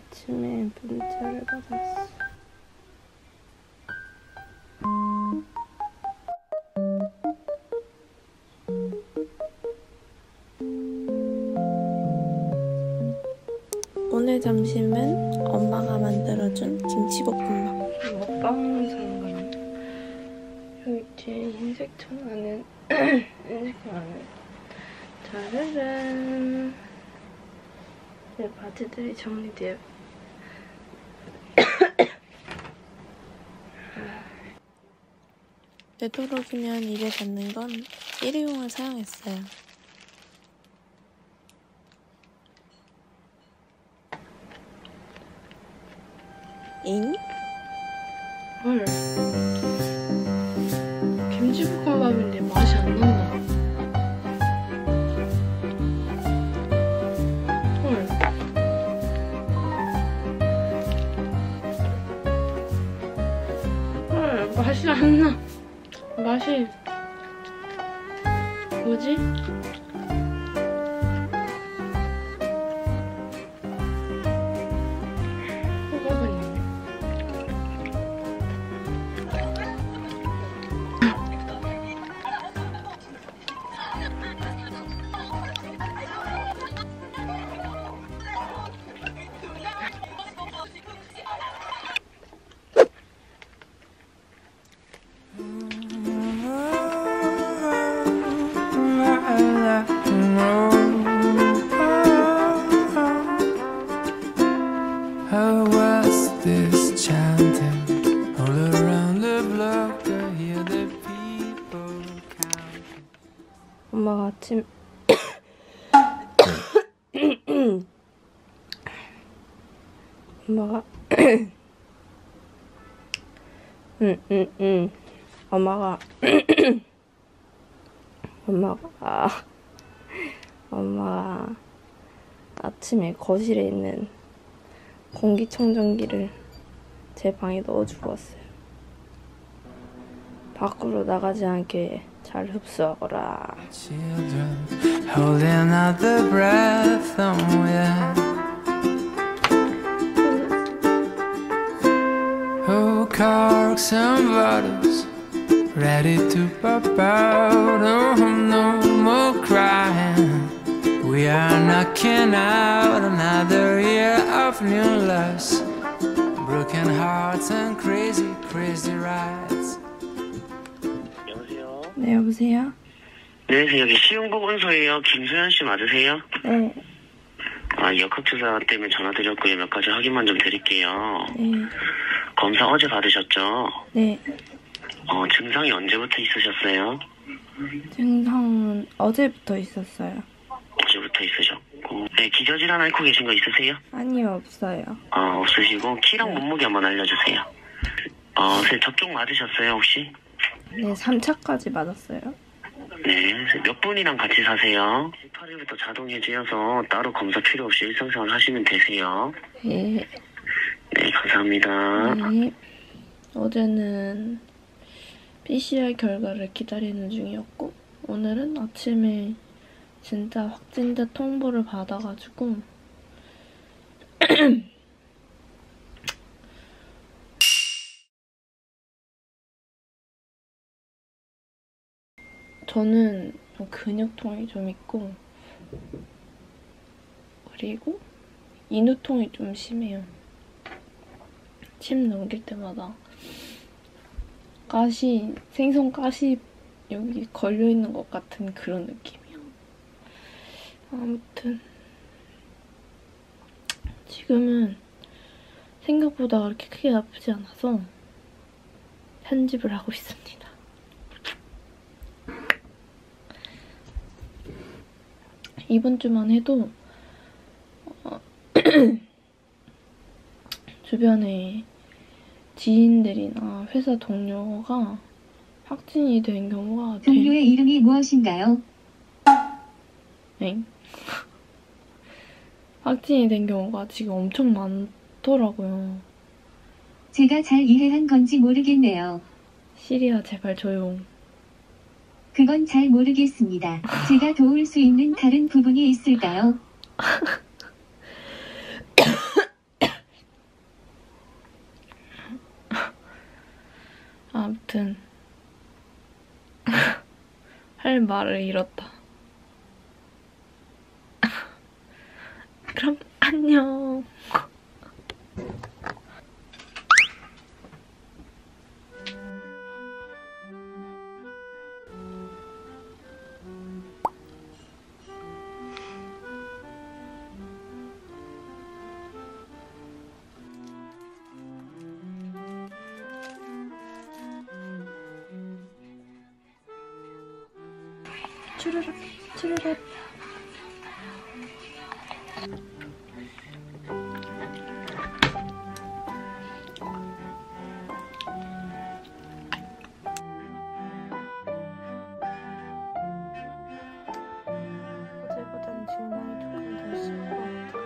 아침에 문자를 받았어. 오늘 점심은 엄마가 만들어준 김치볶음밥. 먹방 영상인가요? 여기 뒤에 흰색 천안은 짜르란. 내 바지들이 정리돼요. 되도록이면 입에 닿는 건 일회용을 사용했어요. 잉? 헐. 김치볶음밥인데 맛이 안 난다. 헐. 헐, 맛이 안 나. 맛이 뭐지? 엄마가 아침 엄마가 엄마가 아침에 거실에 있는 공기청정기를 제 방에 넣어주고 왔어요. 밖으로 나가지 않게 잘 흡수하거라. Corks and bottles ready to pop out. Oh, no more crying. We are knocking out another year of new loves, broken hearts and crazy, crazy rides. 여보세요? 네, 여보세요? 네, 여기 시흥보건소예요. 김소연 씨 맞으세요? 네. 역학조사 때문에 전화드렸고요. 몇 가지 확인만 좀 드릴게요. 네. 검사 어제 받으셨죠? 네. 증상이 언제부터 있으셨어요? 증상은 어제부터 있었어요. 어제부터 있으셨고. 네, 기저질환 앓고 계신 거 있으세요? 아니요, 없어요. 없으시고 키랑 몸무게 한번 알려주세요. 선생님 접종 맞으셨어요 혹시? 네, 3차까지 맞았어요. 네, 몇 분이랑 같이 사세요? 18일부터 자동 해제여서 따로 검사 필요 없이 일상생활 하시면 되세요. 네. 네, 감사합니다. 네. 어제는 PCR 결과를 기다리는 중이었고 오늘은 아침에 진짜 확진자 통보를 받아가지고 저는 근육통이 좀 있고 그리고 인후통이 좀 심해요. 침 넘길 때마다 가시, 생선 가시 여기 걸려있는 것 같은 그런 느낌이야. 아무튼 지금은 생각보다 그렇게 크게 아프지 않아서 편집을 하고 있습니다. 이번 주만 해도 주변에 지인들이나 회사 동료가 확진이 된 경우가 동료의 이름이 무엇인가요? 엥? 확진이 된 경우가 지금 엄청 많더라고요. 제가 잘 이해한 건지 모르겠네요. 시리아 제발 조용. 그건 잘 모르겠습니다. 제가 도울 수 있는 다른 부분이 있을까요? 아무튼 할 말을 잃었다. 그럼 안녕. 추르륵 추르륵. 어제보단 증상이 조금 덜 심한 것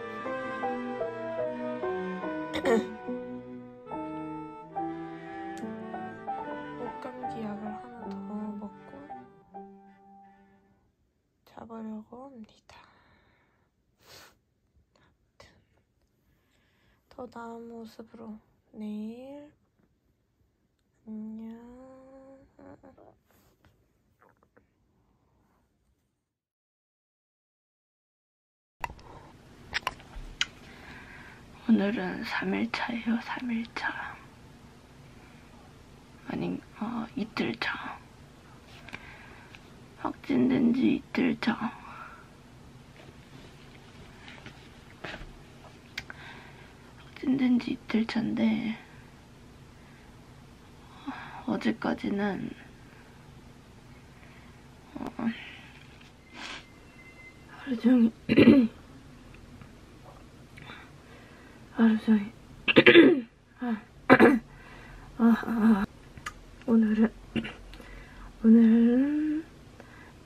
같아. 목감기 약을 하나 더 먹고 자보려고 합니다. 더 나은 모습으로 내일 안녕. 오늘은 3일차예요. 3일차. 아니, 이틀차. 확진된 지 이틀차. 확진된 지 이틀차인데 어제까지는 하루 종일 하루 종일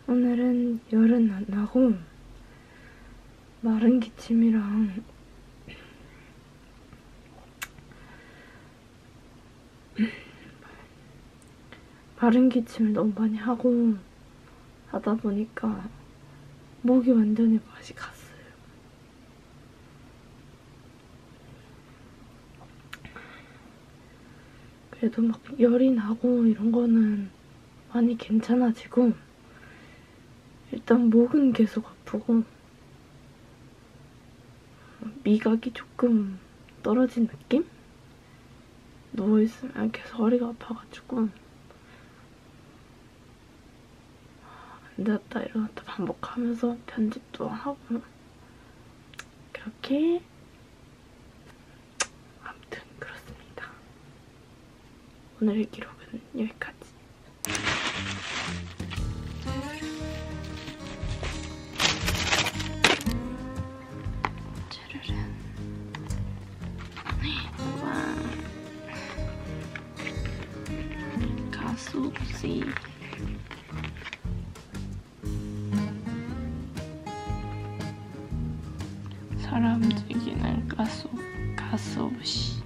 오늘은 열은 안 나고 마른 기침이랑 마른 기침을 너무 많이 하다 보니까 목이 완전히 맛이 갔어요. 그래도 막 열이 나고 이런 거는 많이 괜찮아지고 일단 목은 계속 아프고 미각이 조금 떨어진 느낌? 누워있으면 계속 허리가 아파가지고 앉았다 일어났다 반복하면서 편집도 하고 그렇게 아무튼 그렇습니다. 오늘의 기록은 여기까지. 짜르란. 와. 가수씨. 사람 죽이는 가수씨.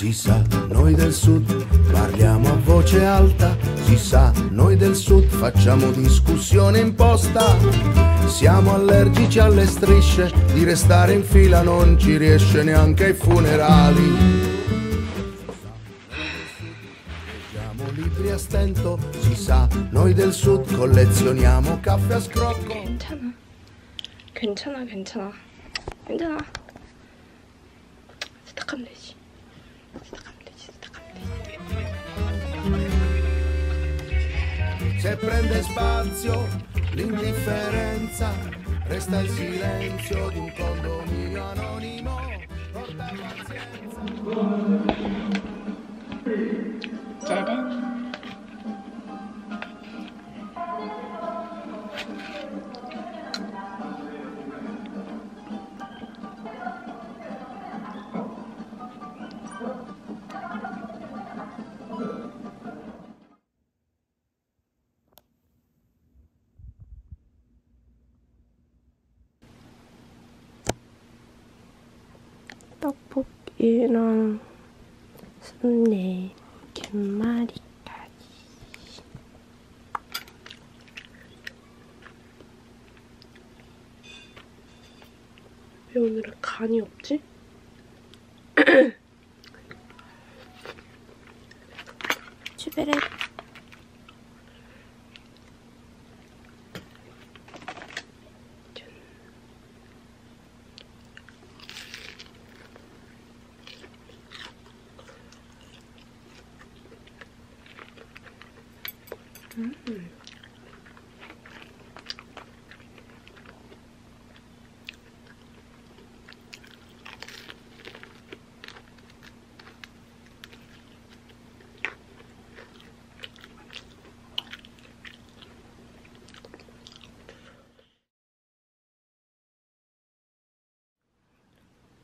Si sa, noi del sud parliamo a voce alta. Si sa, noi del sud facciamo discussione imposta. Siamo allergici alle strisce, di restare in fila non ci riesce neanche ai funerali. Leggiamo libri a stento. Si sa, noi del sud collezioniamo caffè a scrocco. 괜찮아. 세탁하면 되지. Se prende spazio l'indifferenza, resta il silenzio di un condominio anonimo. Porta pazienza. 짜란. 떡볶이랑 순대, 김말이까지. 왜 오늘은 간이 없지? 주베레.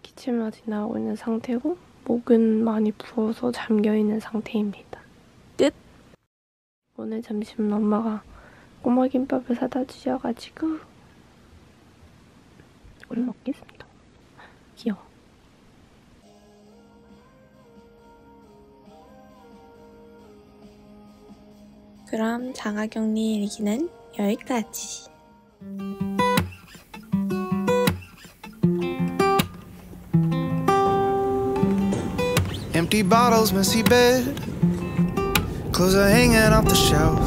기침이 아직 나오고 있는 상태고 목은 많이 부어서 잠겨있는 상태입니다. 끝! 오늘 점심은 엄마가 꼬마김밥을 사다 주셔가지고 오늘 먹겠습니다. 귀여워. 그럼 자가격리 일기는 여기까지. Empty bottles, messy bed, clothes are hanging off the shelf.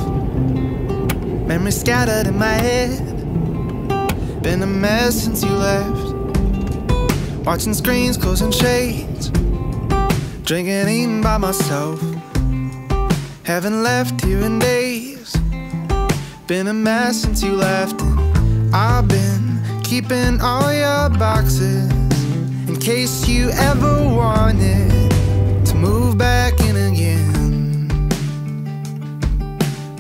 Memories scattered in my head, been a mess since you left. Watching screens, closing shades, drinking, eating by myself. Haven't left here in days, been a mess since you left. And I've been keeping all your boxes in case you ever wanted to move back in again.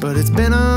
But it's been a